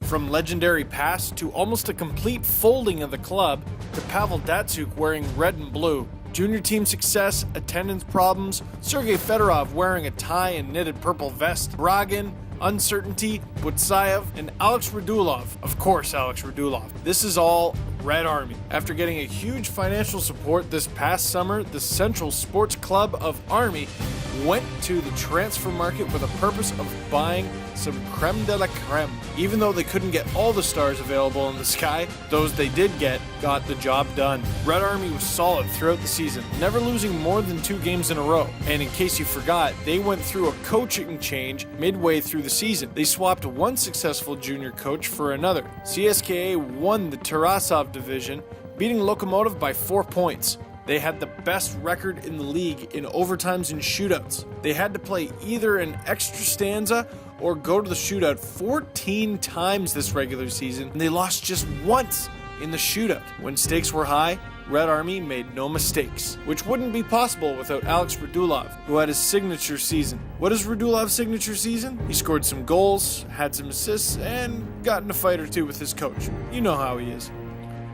From legendary pass to almost a complete folding of the club to Pavel Datsyuk wearing red and blue, junior team success, attendance problems, Sergei Fedorov wearing a tie and knitted purple vest, Bragin, uncertainty, Butsayev, and Alex Radulov. Of course, Alex Radulov. This is all Red Army. After getting a huge financial support this past summer, the Central Sports Club of Army went to the transfer market with a purpose of buying some creme de la creme. Even though they couldn't get all the stars available in the sky, those they did get got the job done. Red Army was solid throughout the season, never losing more than 2 games in a row. And in case you forgot, they went through a coaching change midway through the season. They swapped one successful junior coach for another. CSKA won the Tarasov division, beating Lokomotiv by 4 points. They had the best record in the league in overtimes and shootouts. They had to play either an extra stanza or go to the shootout 14 times this regular season, and they lost just once in the shootout. When stakes were high, Red Army made no mistakes, which wouldn't be possible without Alex Radulov, who had his signature season. What is Radulov's signature season? He scored some goals, had some assists, and got in a fight or two with his coach. You know how he is.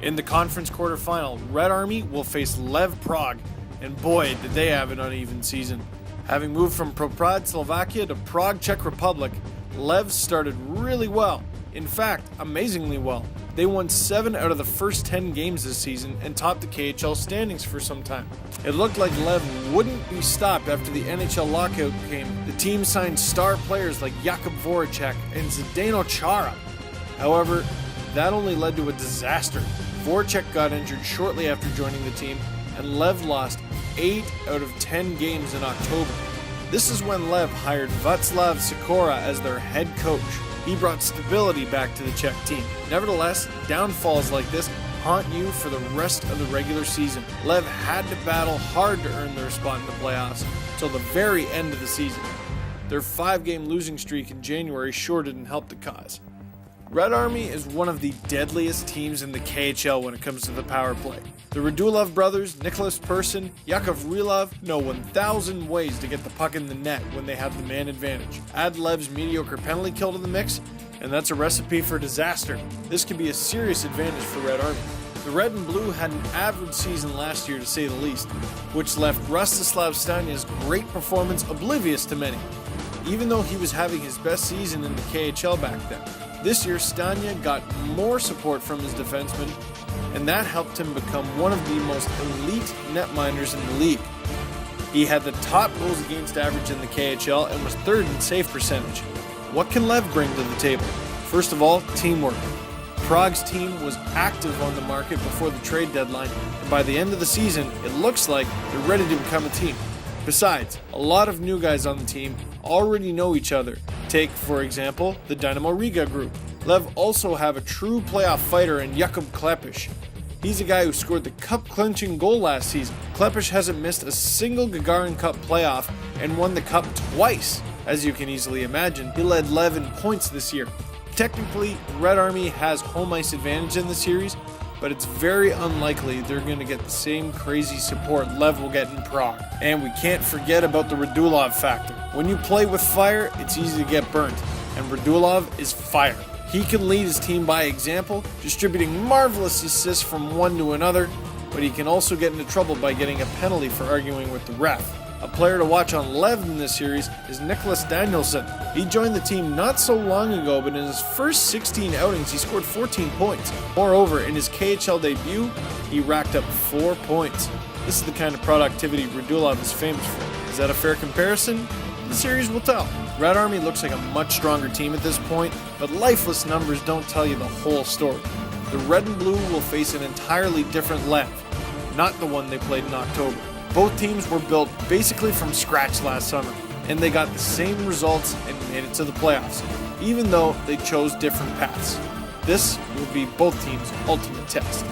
In the conference quarterfinal, Red Army will face Lev Prague, and boy, did they have an uneven season. Having moved from Poprad, Slovakia to Prague, Czech Republic, Lev started really well. In fact, amazingly well. They won 7 out of the first 10 games this season and topped the KHL standings for some time. It looked like Lev wouldn't be stopped after the NHL lockout came. The team signed star players like Jakub Voracek and Zdeno Chara. However, that only led to a disaster. Voracek got injured shortly after joining the team, and Lev lost 8 out of 10 games in October. This is when Lev hired Václav Sikora as their head coach. He brought stability back to the Czech team. Nevertheless, downfalls like this haunt you for the rest of the regular season. Lev had to battle hard to earn their spot in the playoffs till the very end of the season. Their 5-game losing streak in January sure didn't help the cause. Red Army is one of the deadliest teams in the KHL when it comes to the power play. The Radulov brothers, Nicholas Persson, Yakov Rylov know 1,000 ways to get the puck in the net when they have the man advantage. Add Lev's mediocre penalty kill to the mix, and that's a recipe for disaster. This could be a serious advantage for Red Army. The Red and Blue had an average season last year to say the least, which left Rostislav Stanya's great performance oblivious to many, even though he was having his best season in the KHL back then. This year, Stanya got more support from his defensemen, and that helped him become one of the most elite netminders in the league. He had the top goals against average in the KHL and was 3rd in save percentage. What can Lev bring to the table? First of all, teamwork. Prague's team was active on the market before the trade deadline, and by the end of the season, it looks like they're ready to become a team. Besides, a lot of new guys on the team already know each other. Take, for example, the Dynamo Riga group. Lev also have a true playoff fighter in Jakub Klepish. He's a guy who scored the cup-clinching goal last season. Klepish hasn't missed a single Gagarin Cup playoff and won the cup twice. As you can easily imagine, he led Lev in points this year. Technically, Red Army has home ice advantage in the series, but it's very unlikely they're going to get the same crazy support Lev will get in Prague. And we can't forget about the Radulov factor. When you play with fire, it's easy to get burnt, and Radulov is fire. He can lead his team by example, distributing marvelous assists from one to another, but he can also get into trouble by getting a penalty for arguing with the ref. A player to watch on Lev in this series is Nicholas Danielson. He joined the team not so long ago, but in his first 16 outings, he scored 14 points. Moreover, in his KHL debut, he racked up 4 points. This is the kind of productivity Radulov is famous for. Is that a fair comparison? The series will tell. Red Army looks like a much stronger team at this point, but lifeless numbers don't tell you the whole story. The Red and Blue will face an entirely different Lev, not the one they played in October. Both teams were built basically from scratch last summer, and they got the same results and made it to the playoffs, even though they chose different paths. This will be both teams' ultimate test.